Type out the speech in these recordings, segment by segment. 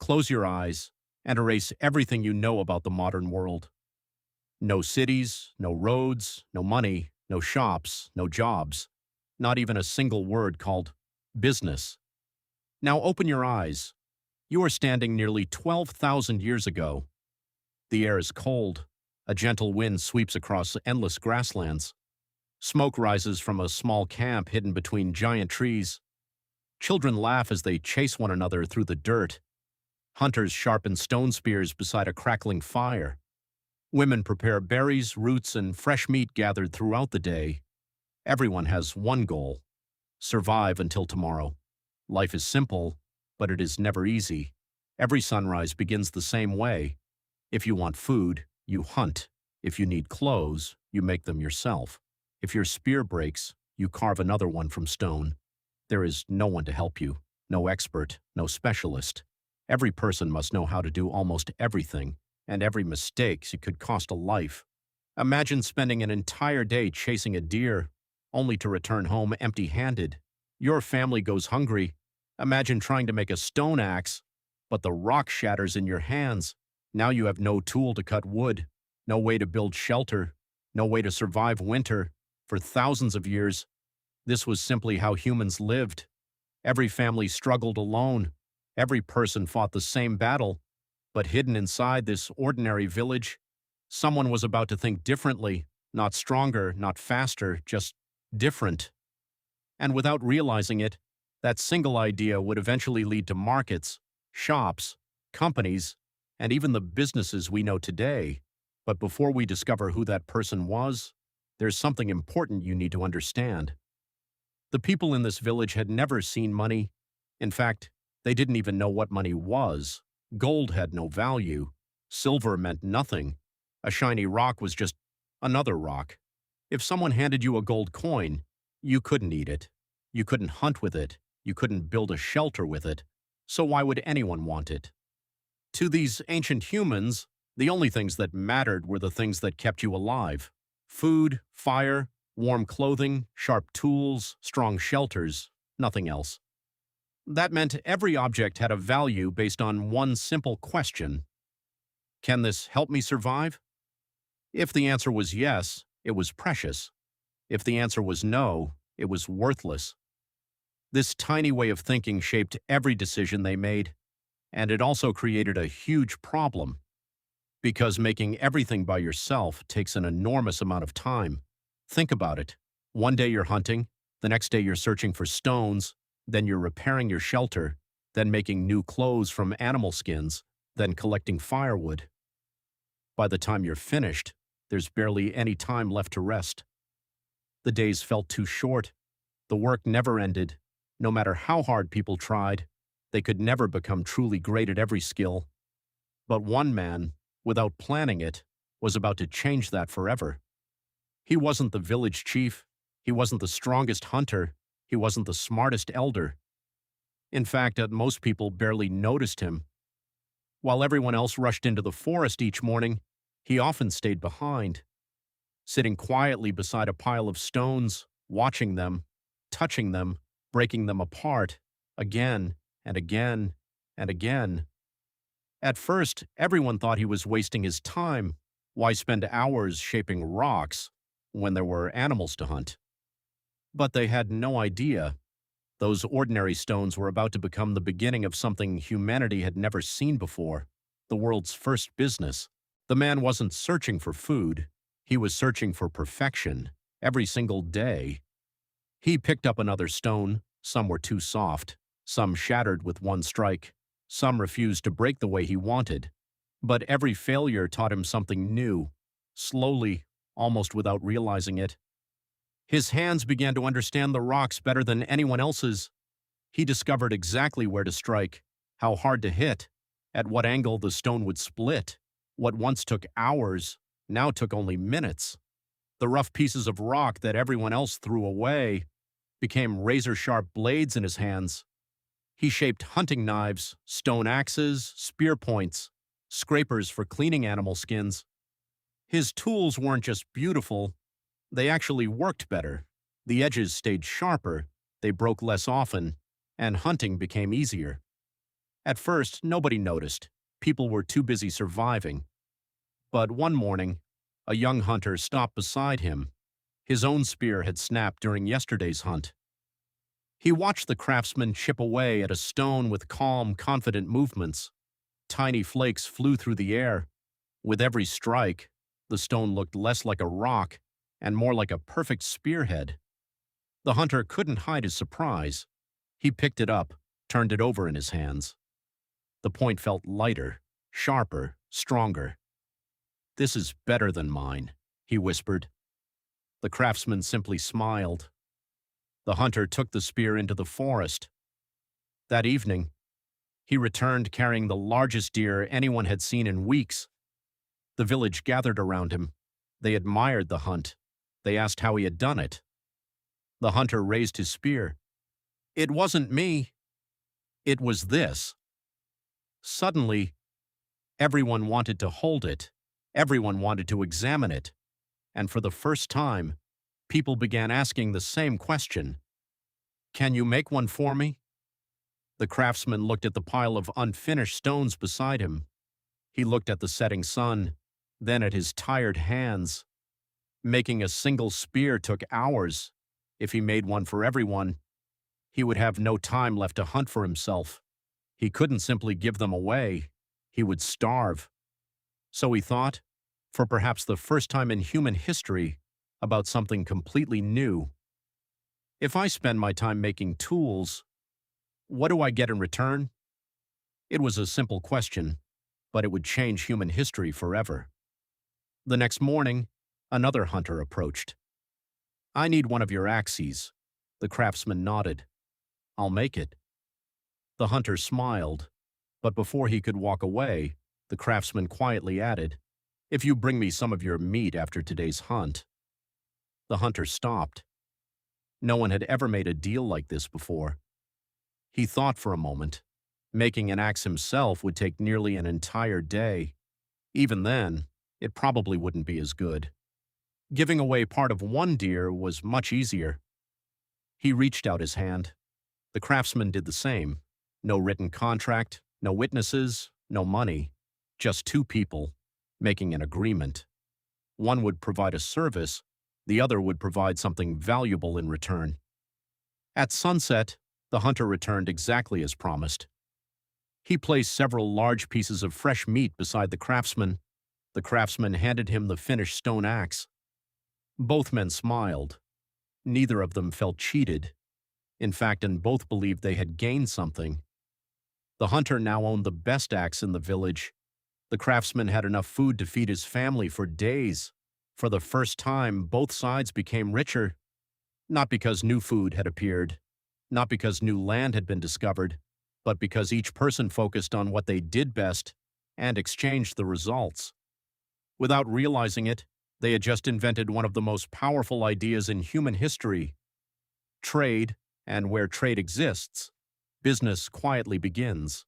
close your eyes, and erase everything you know about the modern world. No cities, no roads, no money, no shops, no jobs, not even a single word called business. Now open your eyes. You are standing nearly 12,000 years ago. The air is cold. A gentle wind sweeps across endless grasslands. Smoke rises from a small camp hidden between giant trees. Children laugh as they chase one another through the dirt. Hunters sharpen stone spears beside a crackling fire. Women prepare berries, roots, and fresh meat gathered throughout the day. Everyone has one goal: survive until tomorrow. Life is simple, but it is never easy. Every sunrise begins the same way. If you want food, you hunt. If you need clothes, you make them yourself. If your spear breaks, you carve another one from stone. There is no one to help you, no expert, no specialist. Every person must know how to do almost everything, and every mistake could cost a life. Imagine spending an entire day chasing a deer, only to return home empty-handed. Your family goes hungry. Imagine trying to make a stone axe, but the rock shatters in your hands. Now you have no tool to cut wood, no way to build shelter, no way to survive winter. For thousands of years, this was simply how humans lived. Every family struggled alone. Every person fought the same battle. But hidden inside this ordinary village, someone was about to think differently, not stronger, not faster, just different. And without realizing it, that single idea would eventually lead to markets, shops, companies, and even the businesses we know today. But before we discover who that person was, there's something important you need to understand. The people in this village had never seen money. In fact, they didn't even know what money was. Gold had no value. Silver meant nothing. A shiny rock was just another rock. If someone handed you a gold coin, you couldn't eat it. You couldn't hunt with it. You couldn't build a shelter with it. So why would anyone want it? To these ancient humans, the only things that mattered were the things that kept you alive. Food, fire, warm clothing, sharp tools, strong shelters, nothing else. That meant every object had a value based on one simple question: can this help me survive? If the answer was yes, it was precious. If the answer was no, it was worthless. This tiny way of thinking shaped every decision they made, and it also created a huge problem. Because making everything by yourself takes an enormous amount of time. Think about it. One day you're hunting, the next day you're searching for stones, then you're repairing your shelter, then making new clothes from animal skins, then collecting firewood. By the time you're finished, there's barely any time left to rest. The days felt too short. The work never ended. No matter how hard people tried, they could never become truly great at every skill. But one man, without planning it, was about to change that forever. He wasn't the village chief. He wasn't the strongest hunter. He wasn't the smartest elder. In fact, most people barely noticed him. While everyone else rushed into the forest each morning, he often stayed behind, sitting quietly beside a pile of stones, watching them, touching them, breaking them apart, again and again and again. At first, everyone thought he was wasting his time. Why spend hours shaping rocks when there were animals to hunt? But they had no idea. Those ordinary stones were about to become the beginning of something humanity had never seen before, the world's first business. The man wasn't searching for food. He was searching for perfection, every single day. He picked up another stone. Some were too soft. Some shattered with one strike. Some refused to break the way he wanted. But every failure taught him something new. Slowly, almost without realizing it, his hands began to understand the rocks better than anyone else's. He discovered exactly where to strike, how hard to hit, at what angle the stone would split. What once took hours now took only minutes. The rough pieces of rock that everyone else threw away became razor-sharp blades in his hands. He shaped hunting knives, stone axes, spear points, scrapers for cleaning animal skins. His tools weren't just beautiful, they actually worked better. The edges stayed sharper, they broke less often, and hunting became easier. At first, nobody noticed. People were too busy surviving. But one morning, a young hunter stopped beside him. His own spear had snapped during yesterday's hunt. He watched the craftsman chip away at a stone with calm, confident movements. Tiny flakes flew through the air. With every strike, the stone looked less like a rock and more like a perfect spearhead. The hunter couldn't hide his surprise. He picked it up, turned it over in his hands. The point felt lighter, sharper, stronger. "This is better than mine," he whispered. The craftsman simply smiled. The hunter took the spear into the forest. That evening, he returned carrying the largest deer anyone had seen in weeks. The village gathered around him. They admired the hunt. They asked how he had done it. The hunter raised his spear. "It wasn't me. It was this." Suddenly, everyone wanted to hold it. Everyone wanted to examine it. And for the first time, people began asking the same question. "Can you make one for me?" The craftsman looked at the pile of unfinished stones beside him. He looked at the setting sun, then at his tired hands. Making a single spear took hours. If he made one for everyone, he would have no time left to hunt for himself. He couldn't simply give them away. He would starve. So he thought, for perhaps the first time in human history, about something completely new. If I spend my time making tools, what do I get in return? It was a simple question, but it would change human history forever. The next morning, another hunter approached. "I need one of your axes." The craftsman nodded. "I'll make it." The hunter smiled, but before he could walk away, the craftsman quietly added, "If you bring me some of your meat after today's hunt." The hunter stopped. No one had ever made a deal like this before. He thought for a moment. Making an axe himself would take nearly an entire day. Even then, it probably wouldn't be as good. Giving away part of one deer was much easier. He reached out his hand. The craftsman did the same. No written contract, no witnesses, no money. Just two people, making an agreement. One would provide a service, the other would provide something valuable in return. At sunset, the hunter returned exactly as promised. He placed several large pieces of fresh meat beside the craftsman. The craftsman handed him the finished stone axe. Both men smiled. Neither of them felt cheated. In fact, and both believed they had gained something. The hunter now owned the best axe in the village. The craftsman had enough food to feed his family for days. For the first time, both sides became richer. Not because new food had appeared, not because new land had been discovered, but because each person focused on what they did best and exchanged the results. Without realizing it, they had just invented one of the most powerful ideas in human history. Trade, and where trade exists, business quietly begins.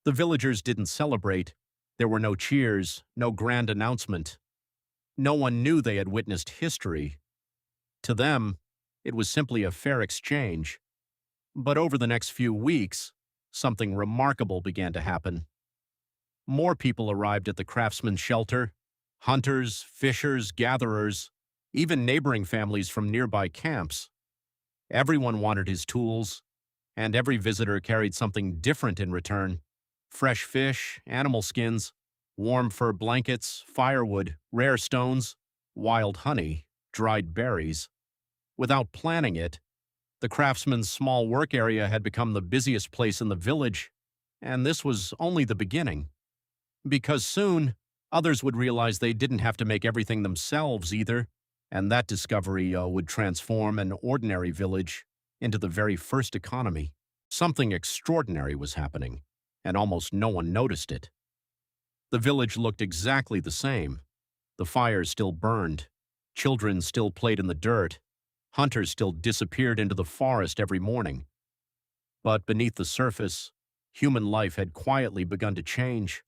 The villagers didn't celebrate. There were no cheers, no grand announcement. No one knew they had witnessed history. To them, it was simply a fair exchange. But over the next few weeks, something remarkable began to happen. More people arrived at the craftsman's shelter. Hunters, fishers, gatherers, even neighboring families from nearby camps. Everyone wanted his tools, and every visitor carried something different in return. Fresh fish, animal skins, warm fur blankets, firewood, rare stones, wild honey, dried berries. Without planning it, the craftsman's small work area had become the busiest place in the village, and this was only the beginning. Because soon, others would realize they didn't have to make everything themselves either, and that discovery would transform an ordinary village into the very first economy. Something extraordinary was happening, and almost no one noticed it. The village looked exactly the same. The fires still burned. Children still played in the dirt. Hunters still disappeared into the forest every morning. But beneath the surface, human life had quietly begun to change.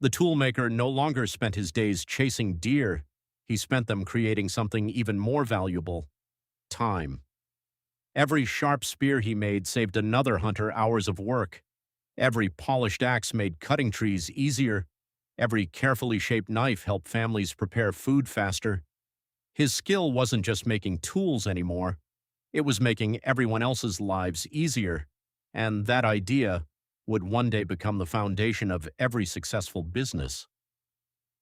The toolmaker no longer spent his days chasing deer. He spent them creating something even more valuable: time. Every sharp spear he made saved another hunter hours of work. Every polished axe made cutting trees easier. Every carefully shaped knife helped families prepare food faster. His skill wasn't just making tools anymore, it was making everyone else's lives easier. And that idea would one day become the foundation of every successful business.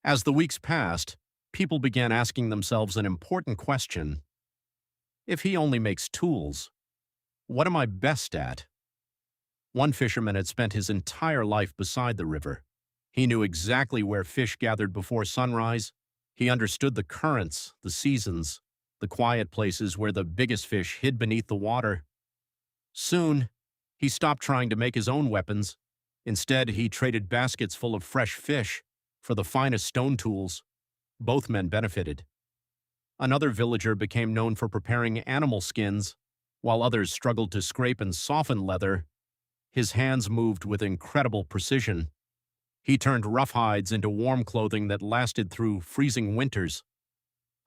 As the weeks passed, people began asking themselves an important question. If he only makes tools, what am I best at? One fisherman had spent his entire life beside the river. He knew exactly where fish gathered before sunrise. He understood the currents, the seasons, the quiet places where the biggest fish hid beneath the water. Soon, he stopped trying to make his own weapons. Instead, he traded baskets full of fresh fish for the finest stone tools. Both men benefited. Another villager became known for preparing animal skins, while others struggled to scrape and soften leather. His hands moved with incredible precision. He turned rough hides into warm clothing that lasted through freezing winters.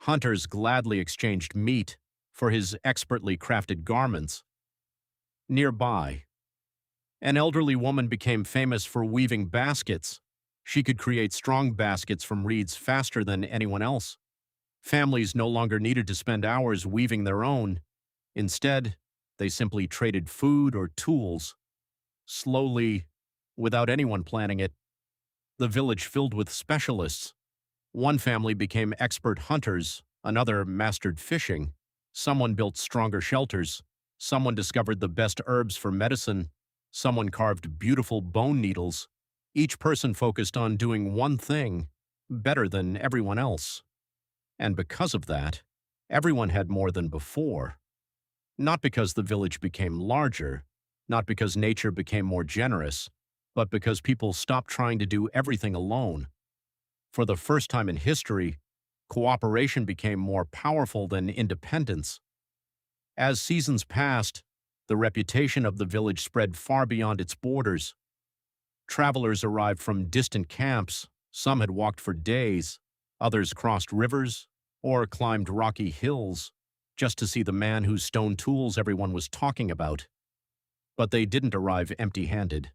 Hunters gladly exchanged meat for his expertly crafted garments. Nearby, an elderly woman became famous for weaving baskets. She could create strong baskets from reeds faster than anyone else. Families no longer needed to spend hours weaving their own. Instead, they simply traded food or tools. Slowly, without anyone planning it, the village filled with specialists. One family became expert hunters, another mastered fishing. Someone built stronger shelters. Someone discovered the best herbs for medicine. Someone carved beautiful bone needles. Each person focused on doing one thing better than everyone else. And because of that, everyone had more than before. Not because the village became larger, not because nature became more generous, but because people stopped trying to do everything alone. For the first time in history, cooperation became more powerful than independence. As seasons passed, the reputation of the village spread far beyond its borders. Travelers arrived from distant camps. Some had walked for days. Others crossed rivers or climbed rocky hills just to see the man whose stone tools everyone was talking about. But they didn't arrive empty-handed.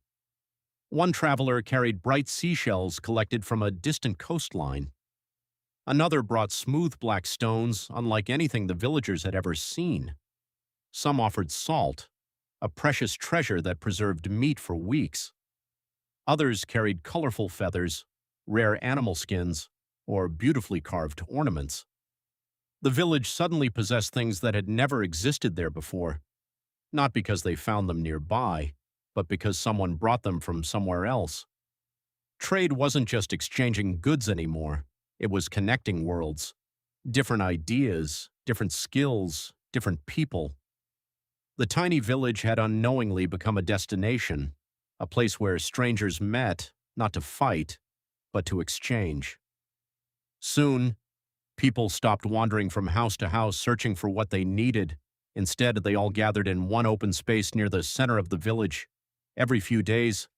One traveler carried bright seashells collected from a distant coastline. Another brought smooth black stones unlike anything the villagers had ever seen. Some offered salt, a precious treasure that preserved meat for weeks. Others carried colorful feathers, rare animal skins, or beautifully carved ornaments. The village suddenly possessed things that had never existed there before, not because they found them nearby, but because someone brought them from somewhere else. Trade wasn't just exchanging goods anymore, it was connecting worlds. Different ideas, different skills, different people. The tiny village had unknowingly become a destination, a place where strangers met, not to fight, but to exchange. Soon, people stopped wandering from house to house searching for what they needed. Instead, they all gathered in one open space near the center of the village. Every few days,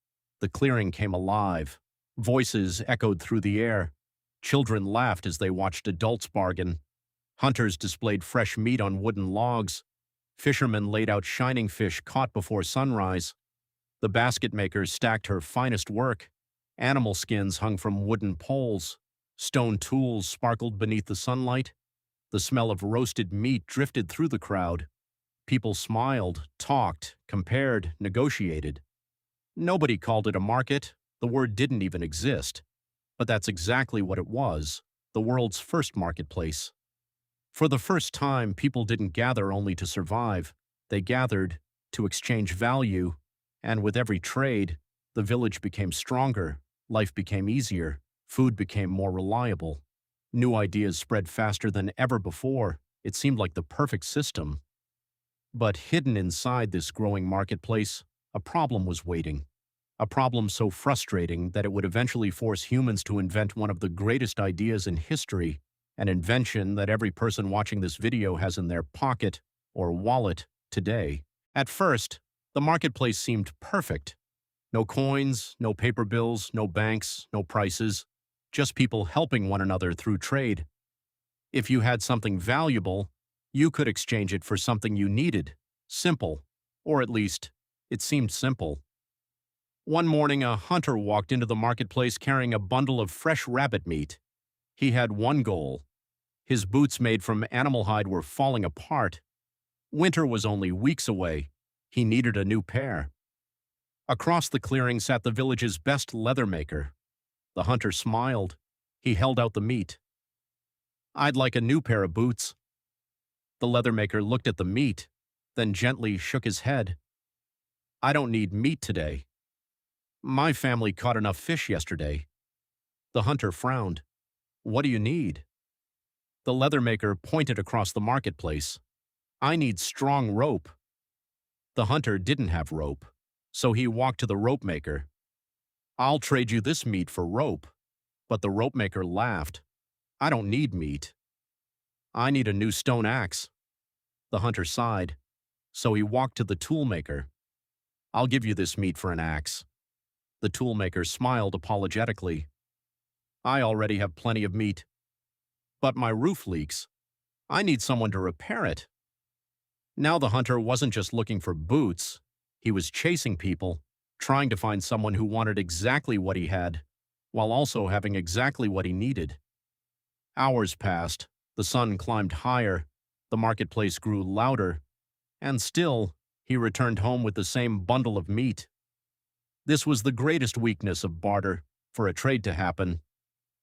the clearing came alive. Voices echoed through the air. Children laughed as they watched adults bargain. Hunters displayed fresh meat on wooden logs. Fishermen laid out shining fish caught before sunrise. The basket maker stacked her finest work. Animal skins hung from wooden poles. Stone tools sparkled beneath the sunlight. The smell of roasted meat drifted through the crowd. People smiled, talked, compared, negotiated. Nobody called it a market. The word didn't even exist. But that's exactly what it was, the world's first marketplace. For the first time, people didn't gather only to survive. They gathered to exchange value, and with every trade, the village became stronger, life became easier, food became more reliable. New ideas spread faster than ever before. It seemed like the perfect system. But hidden inside this growing marketplace, a problem was waiting. A problem so frustrating that it would eventually force humans to invent one of the greatest ideas in history, an invention that every person watching this video has in their pocket or wallet today. At first, the marketplace seemed perfect. No coins, no paper bills, no banks, no prices, just people helping one another through trade. If you had something valuable, you could exchange it for something you needed. Simple. Or at least, it seemed simple. One morning, a hunter walked into the marketplace carrying a bundle of fresh rabbit meat. He had one goal. His boots made from animal hide were falling apart. Winter was only weeks away. He needed a new pair. Across the clearing sat the village's best leather maker. The hunter smiled. He held out the meat. "I'd like a new pair of boots." The leather maker looked at the meat, then gently shook his head. "I don't need meat today. My family caught enough fish yesterday." The hunter frowned. "What do you need?" The leather maker pointed across the marketplace. "I need strong rope." The hunter didn't have rope, so he walked to the rope maker. "I'll trade you this meat for rope." But the rope maker laughed. "I don't need meat. I need a new stone axe." The hunter sighed, so he walked to the toolmaker. "I'll give you this meat for an axe." The toolmaker smiled apologetically. "I already have plenty of meat." "But my roof leaks. I need someone to repair it." Now the hunter wasn't just looking for boots. He was chasing people, trying to find someone who wanted exactly what he had, while also having exactly what he needed. Hours passed. The sun climbed higher. The marketplace grew louder. And still, he returned home with the same bundle of meat. This was the greatest weakness of barter. For a trade to happen,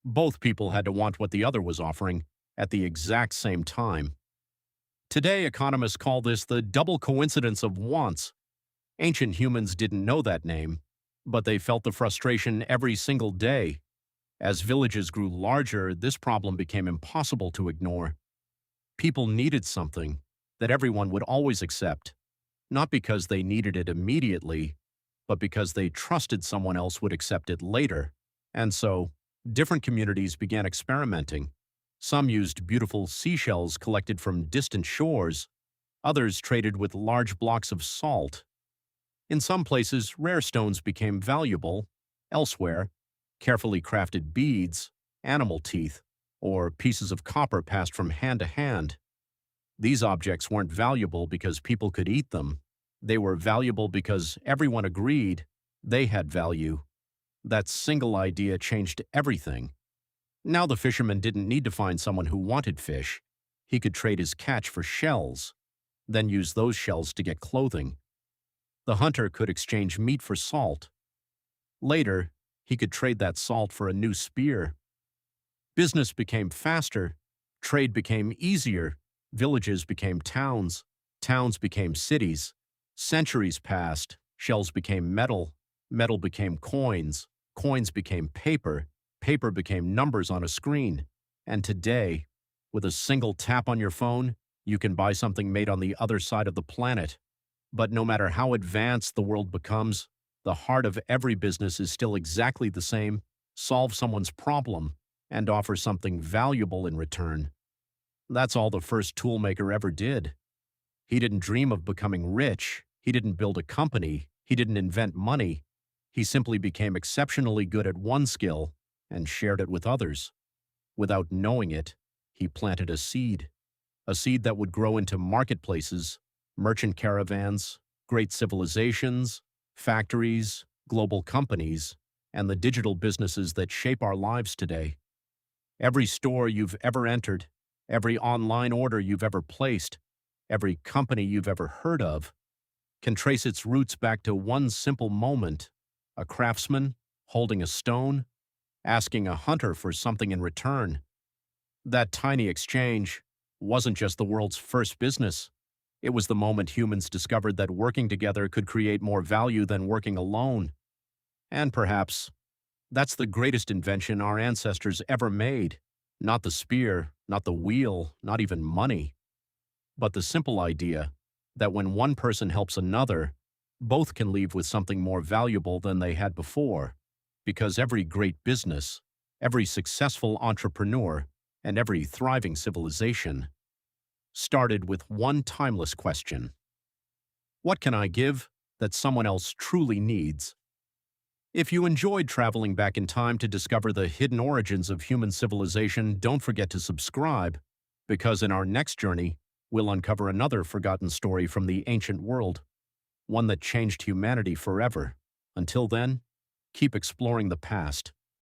both people had to want what the other was offering at the exact same time. Today, economists call this the double coincidence of wants. Ancient humans didn't know that name, but they felt the frustration every single day. As villages grew larger, this problem became impossible to ignore. People needed something that everyone would always accept, not because they needed it immediately, but because they trusted someone else would accept it later. And so, different communities began experimenting. Some used beautiful seashells collected from distant shores. Others traded with large blocks of salt. In some places, rare stones became valuable. Elsewhere, carefully crafted beads, animal teeth, or pieces of copper passed from hand to hand. These objects weren't valuable because people could eat them. They were valuable because everyone agreed they had value. That single idea changed everything. Now the fisherman didn't need to find someone who wanted fish. He could trade his catch for shells, then use those shells to get clothing. The hunter could exchange meat for salt. Later, he could trade that salt for a new spear. Business became faster. Trade became easier. Villages became towns. Towns became cities. Centuries passed. Shells became metal. Metal became coins. Coins became paper. Paper became numbers on a screen. And today, with a single tap on your phone, you can buy something made on the other side of the planet. But no matter how advanced the world becomes, the heart of every business is still exactly the same: solve someone's problem and offer something valuable in return. That's all the first toolmaker ever did. He didn't dream of becoming rich. He didn't build a company. He didn't invent money. He simply became exceptionally good at one skill and shared it with others. Without knowing it, he planted a seed that would grow into marketplaces, merchant caravans, great civilizations, factories, global companies, and the digital businesses that shape our lives today. Every store you've ever entered, every online order you've ever placed, every company you've ever heard of, can trace its roots back to one simple moment: a craftsman holding a stone, asking a hunter for something in return. That tiny exchange wasn't just the world's first business. It was the moment humans discovered that working together could create more value than working alone. And perhaps that's the greatest invention our ancestors ever made. Not the spear, not the wheel, not even money, but the simple idea that when one person helps another, both can leave with something more valuable than they had before. Because every great business, every successful entrepreneur, and every thriving civilization started with one timeless question: what can I give that someone else truly needs? If you enjoyed traveling back in time to discover the hidden origins of human civilization, don't forget to subscribe, because in our next journey, we'll uncover another forgotten story from the ancient world, one that changed humanity forever. Until then, keep exploring the past